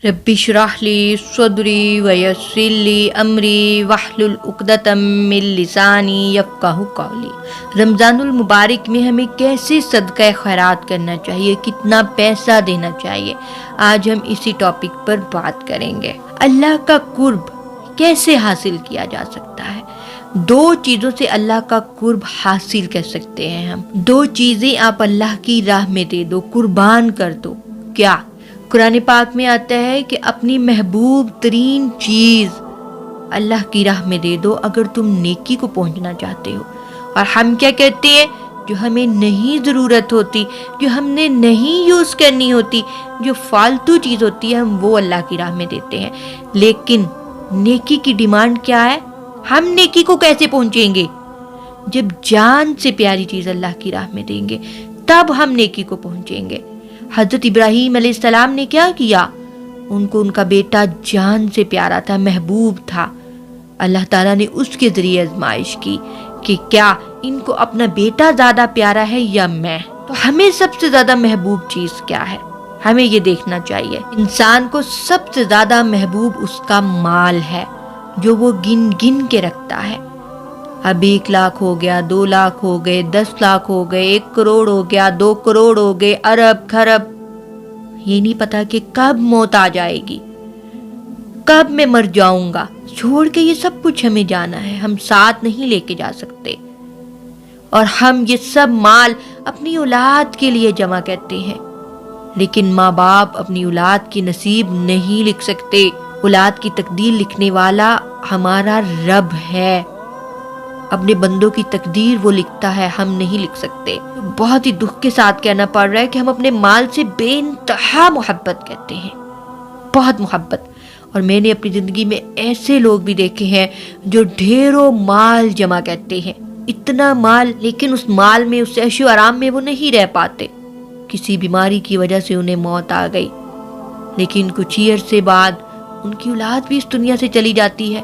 Rabbi श्रह ली सदरी वयस्सिर ली अमरी वहलुल उक़दतम मिन लिसानी यफ़क़हू क़ौली। रमज़ानुल मुबारक में हमें कैसे सदका खैरात करना चाहिए, कितना पैसा देना चाहिए, आज हम इसी टॉपिक पर बात करेंगे। अल्लाह का कुर्ब कैसे हासिल किया जा सकता है? दो चीज़ों से अल्लाह का कुर्ब हासिल कर सकते हैं हम। दो चीज़ें आप अल्लाह की राह में दे दो, कुर्बान कर दो। क्या? कुरान पाक में आता है कि अपनी महबूब तरीन चीज़ अल्लाह की राह में दे दो अगर तुम नेकी को पहुंचना चाहते हो। और हम क्या कहते हैं? जो हमें नहीं ज़रूरत होती, जो हमने नहीं यूज़ करनी होती, जो फालतू चीज़ होती है, हम वो अल्लाह की राह में देते हैं। लेकिन नेकी की डिमांड क्या है? हम नेकी को कैसे पहुंचेंगे? जब जान से प्यारी चीज़ अल्लाह की राह में देंगे तब हम नेकी को पहुंचेंगे। हज़रत इब्राहीम अलैहिस्सलाम ने क्या किया? उनको उनका बेटा जान से प्यारा था, महबूब था। अल्लाह ताला ने उसके ज़रिए आजमाइश की कि क्या इनको अपना बेटा ज़्यादा प्यारा है या मैं? तो हमें सबसे ज़्यादा महबूब चीज़ क्या है, हमें ये देखना चाहिए। इंसान को सबसे ज़्यादा महबूब उसका माल है, जो वो गिन गिन के रखता है। अब 1 लाख हो गया, 2 लाख हो गए, 10 लाख हो गए, 1 करोड़ हो गया, 2 करोड़ हो गए, अरब खरब। ये नहीं पता कि कब मौत आ जाएगी, कब मैं मर जाऊंगा। छोड़ के ये सब कुछ हमें जाना है, हम साथ नहीं लेके जा सकते। और हम ये सब माल अपनी औलाद के लिए जमा करते हैं, लेकिन माँ बाप अपनी औलाद की नसीब नहीं लिख सकते। औलाद की तकदीर लिखने वाला हमारा रब है। अपने बंदों की तकदीर वो लिखता है, हम नहीं लिख सकते। बहुत ही दुख के साथ कहना पड़ रहा है कि हम अपने माल से बेइंतहा मोहब्बत करते हैं, बहुत मोहब्बत। और मैंने अपनी ज़िंदगी में ऐसे लोग भी देखे हैं जो ढेरों माल जमा करते हैं, इतना माल, लेकिन उस माल में, उस ऐशो आराम में वो नहीं रह पाते। किसी बीमारी की वजह से उन्हें मौत आ गई, लेकिन कुछ ही अरसे बाद उनकी औलाद भी इस दुनिया से चली जाती है।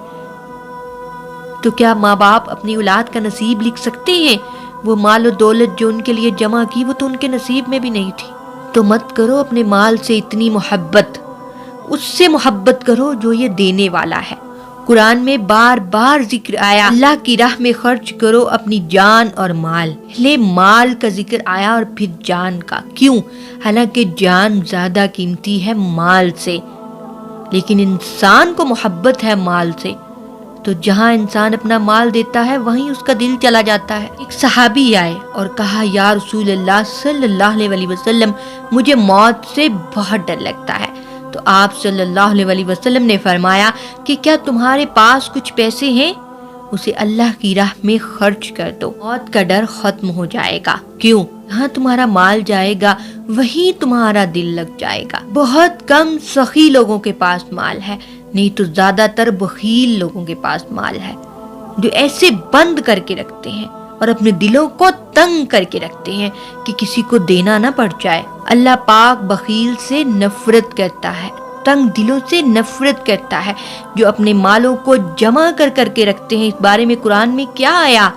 तो क्या माँ बाप अपनी औलाद का नसीब लिख सकते हैं? वो माल और दौलत जो उनके लिए जमा की, वो तो उनके नसीब में भी नहीं थी। तो मत करो अपने माल से इतनी मोहब्बत, उससे मोहब्बत करो जो ये देने वाला है। कुरान में बार बार जिक्र आया, अल्लाह की राह में खर्च करो अपनी जान और माल। पहले माल का जिक्र आया और फिर जान का। क्यों? हालांकि जान ज्यादा कीमती है माल से, लेकिन इंसान को मोहब्बत है माल से। तो जहाँ इंसान अपना माल देता है वहीं उसका दिल चला जाता है। एक सहाबी आए और कहा, या रसूल अल्लाह सल्लल्लाहु अलैहि वसल्लम, मुझे मौत से बहुत डर लगता है। तो आप सल्लल्लाहु अलैहि वसल्लम ने फरमाया कि क्या तुम्हारे पास कुछ पैसे हैं? उसे अल्लाह की राह में खर्च कर दो, मौत का डर खत्म हो जाएगा। क्यों? जहाँ तुम्हारा माल जाएगा वहीं तुम्हारा दिल लग जाएगा। बहुत कम सखी लोगों के पास माल है, नहीं तो ज्यादातर बखील लोगों के पास माल है, जो ऐसे बंद करके रखते हैं और अपने दिलों को तंग करके रखते हैं कि किसी को देना ना पड़ जाए। अल्लाह पाक बखील से नफरत करता है, तंग दिलों से नफरत करता है, जो अपने मालों को जमा कर करके रखते हैं। इस बारे में कुरान में क्या आया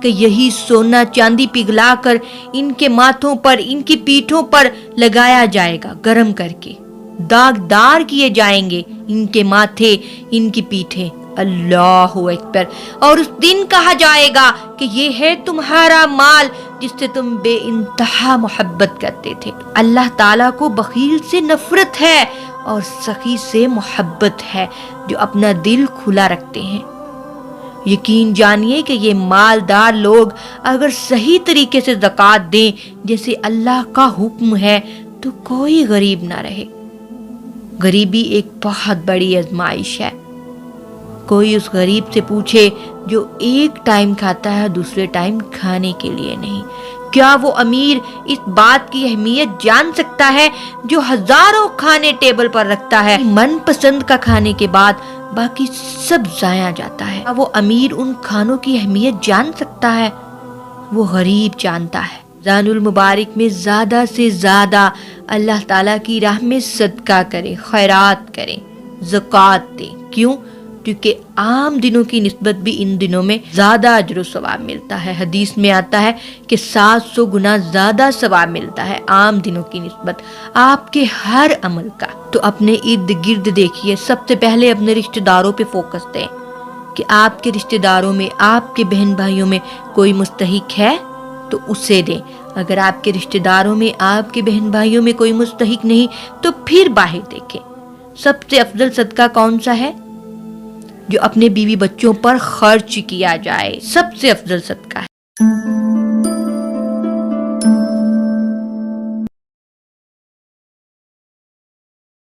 कि यही सोना चांदी पिघला कर इनके माथों पर, इनकी पीठों पर लगाया जाएगा, गरम करके दागदार किए जाएंगे इनके माथे, इनकी पीठें। अल्लाहु अकबर। और उस दिन कहा जाएगा कि ये है तुम्हारा माल जिससे तुम बेइंतहा मोहब्बत करते थे। अल्लाह ताला को बखील से नफरत है और सखी से मोहब्बत है, जो अपना दिल खुला रखते हैं। यकीन जानिए कि ये मालदार लोग अगर सही तरीके से ज़कात दें जैसे अल्लाह का हुक्म है, तो कोई गरीब ना रहे। गरीबी एक बहुत बड़ी आजमाइश है। कोई उस गरीब से पूछे जो एक टाइम खाता है, दूसरे टाइम खाने के लिए नहीं। क्या वो अमीर इस बात की अहमियत जान सकता है जो हजारों खाने टेबल पर रखता है? मनपसंद का खाने के बाद बाकी सब जाया जाता है। क्या वो अमीर उन खानों की अहमियत जान सकता है? वो गरीब जानता है। रमज़ानुल मुबारक में ज़्यादा से ज़्यादा अल्लाह ताला की राह में सदका करें, खैरात करें, ज़कात दें। क्यों? کیونکہ عام دنوں کی نسبت بھی ان دنوں میں زیادہ اجر و ثواب ملتا ہے. حدیث میں آتا ہے کہ 700 گنا زیادہ ثواب ملتا ہے عام دنوں کی نسبت آپ کے ہر عمل کا. تو اپنے ارد گرد دیکھیے، سب سے پہلے اپنے رشتہ داروں پہ فوکس دیں کہ آپ کے رشتہ داروں میں، آپ کے بہن بھائیوں میں کوئی مستحق ہے تو اسے دیں. اگر آپ کے رشتہ داروں میں، آپ کے بہن بھائیوں میں کوئی مستحق نہیں تو پھر باہر دیکھیں. سب سے افضل صدقہ کون سا ہے؟ جو اپنے بیوی بچوں پر خرچ کیا جائے، سب سے افضل صدقہ ہے.